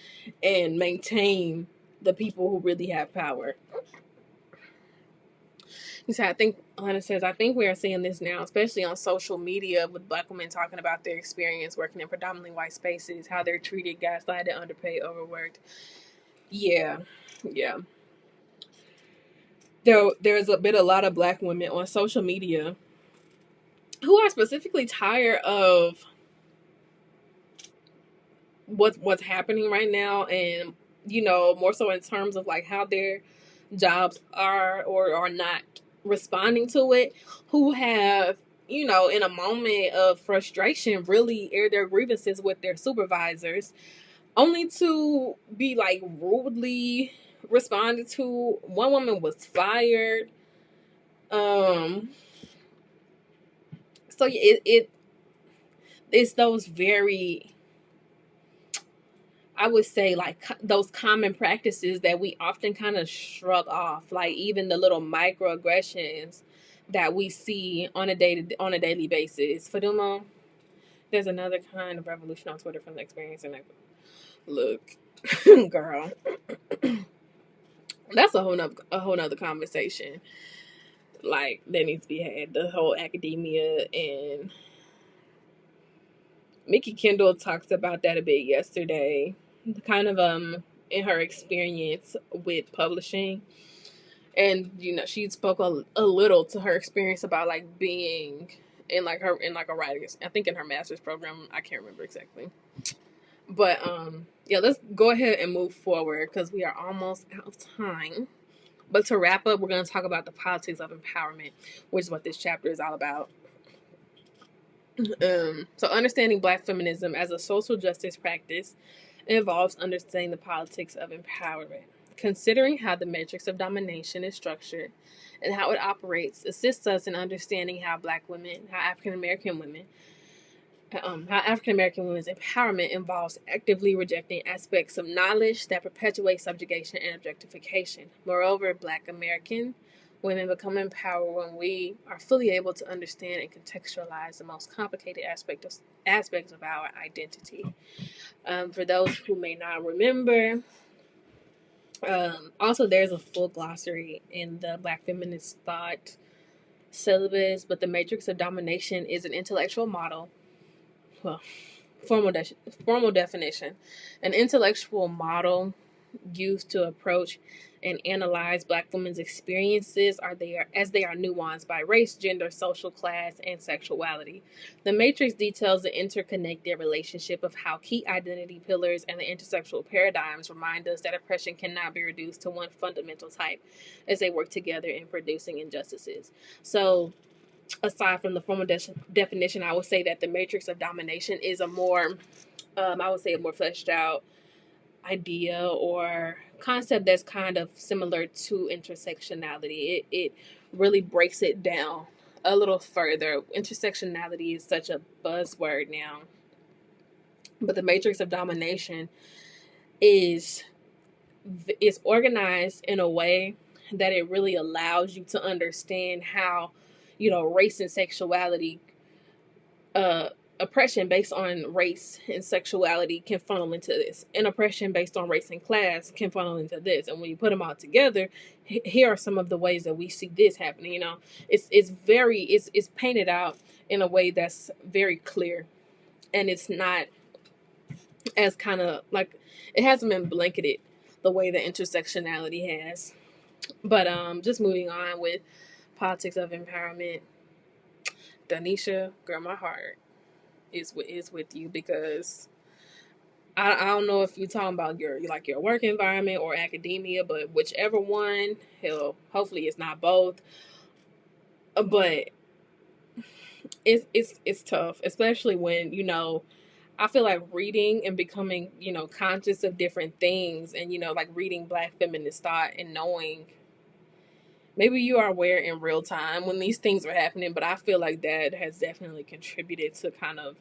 and maintain the people who really have power. He said, Lana says, I think we are seeing this now, especially on social media, with Black women talking about their experience working in predominantly white spaces, how they're treated, gaslighted, underpaid, overworked. Yeah. There's a lot of Black women on social media who are specifically tired of what's happening right now, and more so in terms of like how their jobs are or are not responding to it, who have in a moment of frustration really air their grievances with their supervisors, only to be like rudely responded to. One woman was fired. So it's those very, I would say, like those common practices that we often kind of shrug off, like even the little microaggressions that we see on a daily basis. Faduma, there's another kind of revolution on Twitter from the experience, and look, girl, that's a whole nother conversation. Like, that needs to be had. The whole academia, and Mickey Kendall talked about that a bit yesterday, kind of in her experience with publishing. And she spoke a little to her experience about like being in like a writing, I think in her master's program, I can't remember exactly. But yeah, let's go ahead and move forward because we are almost out of time. But to wrap up, we're going to talk about the politics of empowerment, which is what this chapter is all about. So understanding Black feminism as a social justice practice involves understanding the politics of empowerment. Considering how the matrix of domination is structured and how it operates assists us in understanding how Black women, how African American women's empowerment involves actively rejecting aspects of knowledge that perpetuate subjugation and objectification. Moreover, Black American women become empowered when we are fully able to understand and contextualize the most complicated aspects of our identity. For those who may not remember, also there's a full glossary in the Black Feminist Thought syllabus, but the matrix of domination is an intellectual model. Well, formal definition, an intellectual model used to approach and analyze Black women's experiences as they are nuanced by race, gender, social class, and sexuality. The matrix details the interconnected relationship of how key identity pillars and the intersectional paradigms remind us that oppression cannot be reduced to one fundamental type as they work together in producing injustices. So, aside from the formal definition, I would say that the matrix of domination is a more fleshed out idea or concept that's kind of similar to intersectionality. It really breaks it down a little further. Intersectionality is such a buzzword now, but the matrix of domination is organized in a way that it really allows you to understand how, race and sexuality, oppression based on race and sexuality can funnel into this, and oppression based on race and class can funnel into this. And when you put them all together, here are some of the ways that we see this happening. It's painted out in a way that's very clear, and it's not as kind of like, it hasn't been blanketed the way that intersectionality has. But just moving on with politics of empowerment, Danisha, girl, my heart is with you, because I don't know if you're talking about your work environment or academia, but whichever one, hopefully it's not both. But it's tough, especially when I feel like reading and becoming conscious of different things, and like reading Black Feminist Thought and knowing. Maybe you are aware in real time when these things are happening, but I feel like that has definitely contributed to kind of,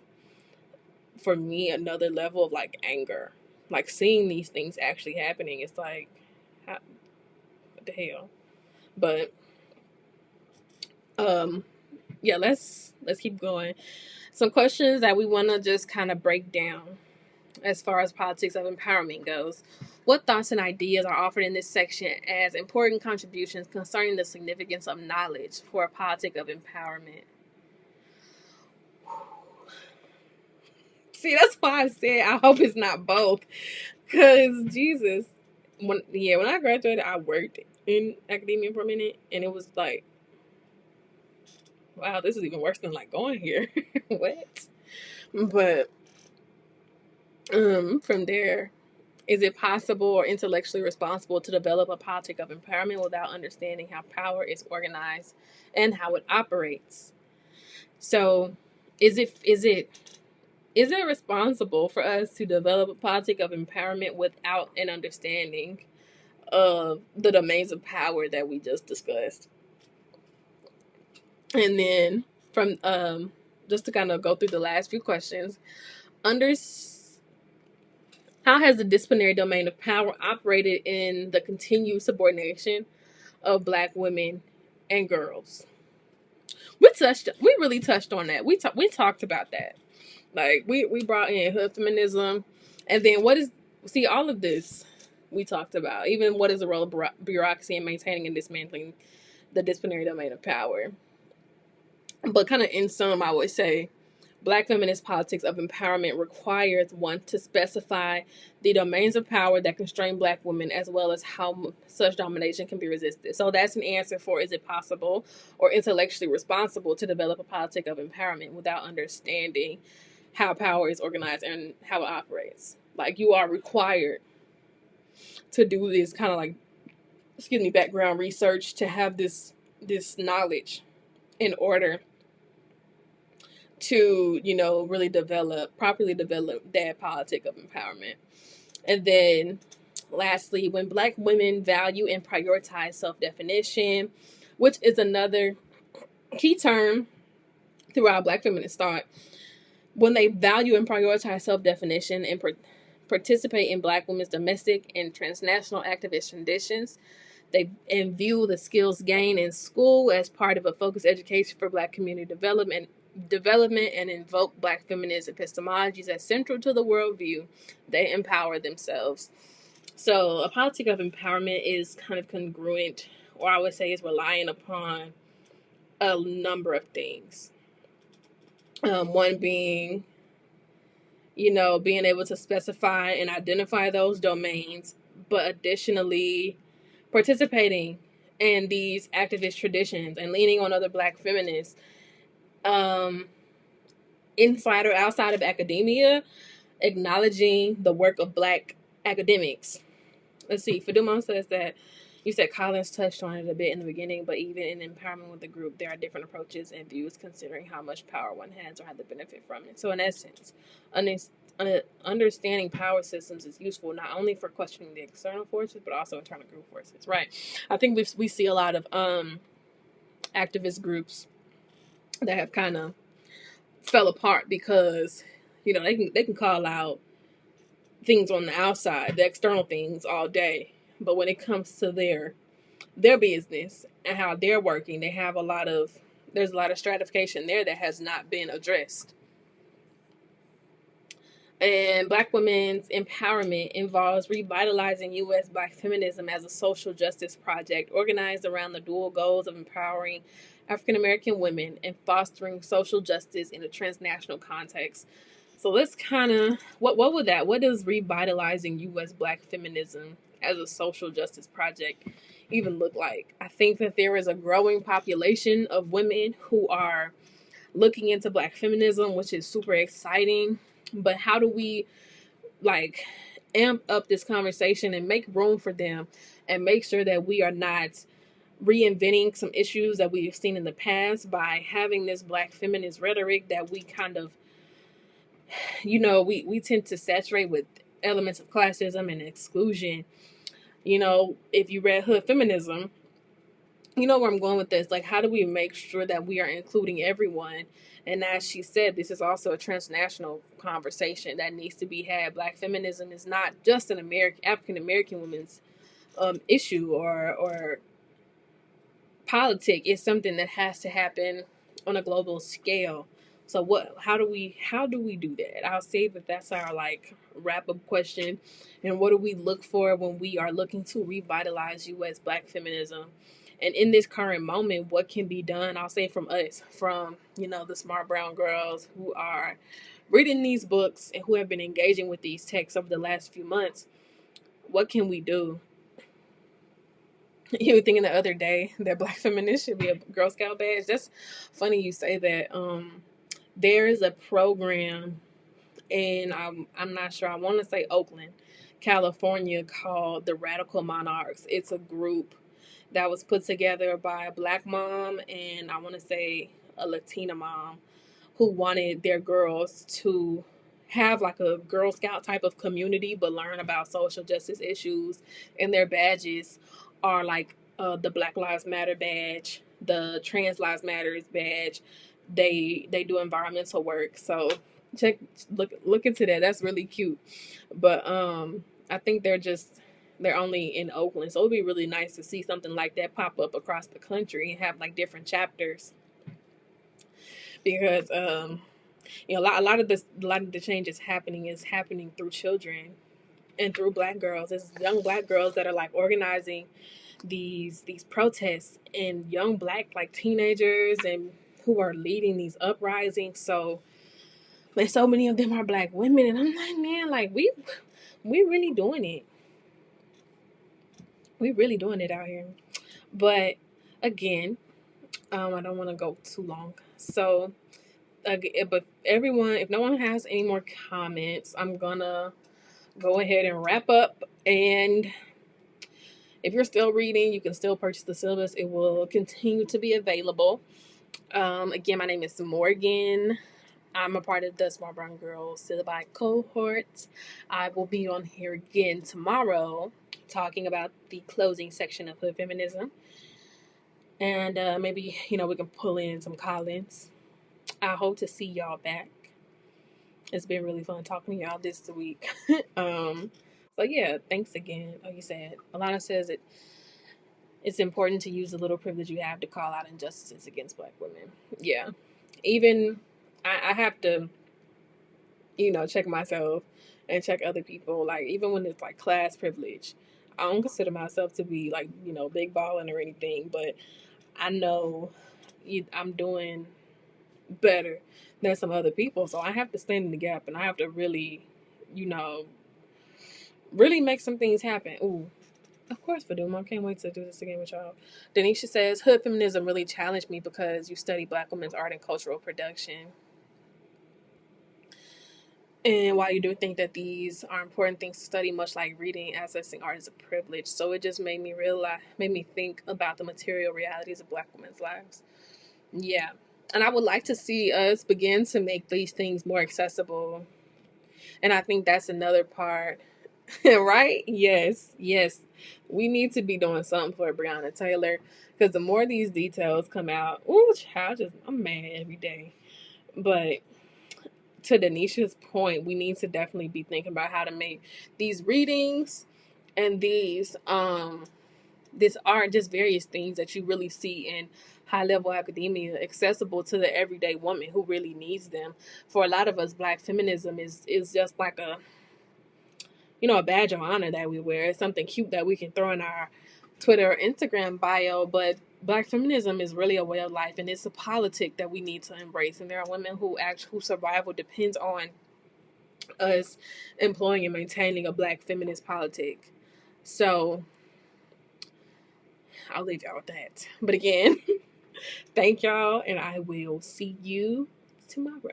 for me, another level of like anger. Like seeing these things actually happening, it's like, what the hell? But yeah, let's keep going. Some questions that we want to just kind of break down as far as politics of empowerment goes. What thoughts and ideas are offered in this section as important contributions concerning the significance of knowledge for a politic of empowerment? See, that's why I said I hope it's not both. Because, Jesus, when I graduated, I worked in academia for a minute, and it was like, wow, this is even worse than like going here. What? But from there, is it possible or intellectually responsible to develop a politic of empowerment without understanding how power is organized and how it operates? So, is it responsible for us to develop a politic of empowerment without an understanding of the domains of power that we just discussed? And then from just to kind of go through the last few questions, how has the disciplinary domain of power operated in the continued subordination of Black women and girls? We really touched on that. We talked about that. Like we brought in hood feminism, and then all of this we talked about. Even what is the role of bureaucracy in maintaining and dismantling the disciplinary domain of power. But kind of in sum, I would say Black feminist politics of empowerment requires one to specify the domains of power that constrain Black women, as well as how such domination can be resisted. So that's an answer for, is it possible or intellectually responsible to develop a politic of empowerment without understanding how power is organized and how it operates? Like, you are required to do this kind of like, background research, to have this knowledge in order to, really properly develop that politic of empowerment. And then Lastly, when Black women value and prioritize self-definition, which is another key term throughout Black feminist thought, when they value and prioritize self-definition and participate in Black women's domestic and transnational activist traditions, they view the skills gained in school as part of a focused education for Black community development, and invoke Black feminist epistemologies as central to the worldview. They empower themselves. So a politic of empowerment is kind of congruent, or I would say is relying upon a number of things. One being, being able to specify and identify those domains, but additionally participating in these activist traditions and leaning on other Black feminists, inside or outside of academia, acknowledging the work of Black academics. Let's see, Faduma says that you said Collins touched on it a bit in the beginning, but even in empowerment with the group, there are different approaches and views considering how much power one has or how to benefit from it. So in essence, understanding power systems is useful not only for questioning the external forces, but also internal group forces, right? I think we see a lot of activist groups that have kind of fell apart because, they can call out things on the outside, the external things all day, but when it comes to their business and how they're working, there's a lot of stratification there that has not been addressed. And Black women's empowerment involves revitalizing U.S. Black feminism as a social justice project organized around the dual goals of empowering African American women and fostering social justice in a transnational context. So let's kind of, what does revitalizing U.S. Black feminism as a social justice project even look like? I think that there is a growing population of women who are looking into Black feminism, which is super exciting. But how do we amp up this conversation and make room for them and make sure that we are not reinventing some issues that we've seen in the past by having this Black feminist rhetoric that we kind of, we tend to saturate with elements of classism and exclusion. If you read Hood Feminism, you know where I'm going with this. Like, how do we make sure that we are including everyone? And as she said, this is also a transnational conversation that needs to be had. Black feminism is not just an African American woman's issue or politic. It's something that has to happen on a global scale. So how do we do that? I'll say that's our wrap up question. And what do we look for when we are looking to revitalize U.S. Black feminism? And in this current moment, what can be done? I'll say from us, from the smart brown girls who are reading these books and who have been engaging with these texts over the last few months. What can we do? You were thinking the other day that Black feminists should be a Girl Scout badge. That's funny you say that. There is a program in I'm not sure. I want to say Oakland, California, called the Radical Monarchs. It's a group that was put together by a Black mom and I want to say a Latina mom who wanted their girls to have a Girl Scout type of community but learn about social justice issues. And their badges are the Black Lives Matter badge, the Trans Lives Matters badge. They do environmental work. So look into that. That's really cute. But I think they're only in Oakland, so it would be really nice to see something like that pop up across the country and have different chapters. Because a lot of the change is happening through children and through Black girls. It's young Black girls that are organizing these protests, and young Black teenagers and who are leading these uprisings. So many of them are Black women, and I'm like, man, we really doing it. We really doing it out here. But again, I don't want to go too long. So, but everyone, if no one has any more comments, I'm gonna go ahead and wrap up. And if you're still reading, you can still purchase the syllabus. It will continue to be available. Again, my name is Morgan. I'm a part of the Small Brown Girls Syllabi Cohort. I will be on here again tomorrow talking about the closing section of Hood Feminism. And maybe, we can pull in some Collins. I hope to see y'all back. It's been really fun talking to y'all this week. So yeah, thanks again. Like you said, Alana says it's important to use the little privilege you have to call out injustices against Black women. Yeah. Even I have to, check myself and check other people. Like, even when it's like class privilege, I don't consider myself to be like, big balling or anything, but I know I'm doing better than some other people. So I have to stand in the gap and I have to really, really make some things happen. Ooh, of course, Faduma. I can't wait to do this again with y'all. Denisha says, Hood feminism really challenged me because you study Black women's art and cultural production. And while you do think that these are important things to study, much like reading, accessing art is a privilege. So it just made me think about the material realities of Black women's lives. Yeah. And I would like to see us begin to make these things more accessible. And I think that's another part, right? Yes. We need to be doing something for Breonna Taylor, because the more these details come out, I'm mad every day. But to Denisha's point, we need to definitely be thinking about how to make these readings and this art, just various things that you really see in high level academia, accessible to the everyday woman who really needs them. For a lot of us, Black feminism is just like a badge of honor that we wear. It's something cute that we can throw in our Twitter or Instagram bio, but Black feminism is really a way of life, and it's a politic that we need to embrace. And there are women whose survival depends on us employing and maintaining a Black feminist politic. So I'll leave y'all with that. But again, thank y'all, and I will see you tomorrow.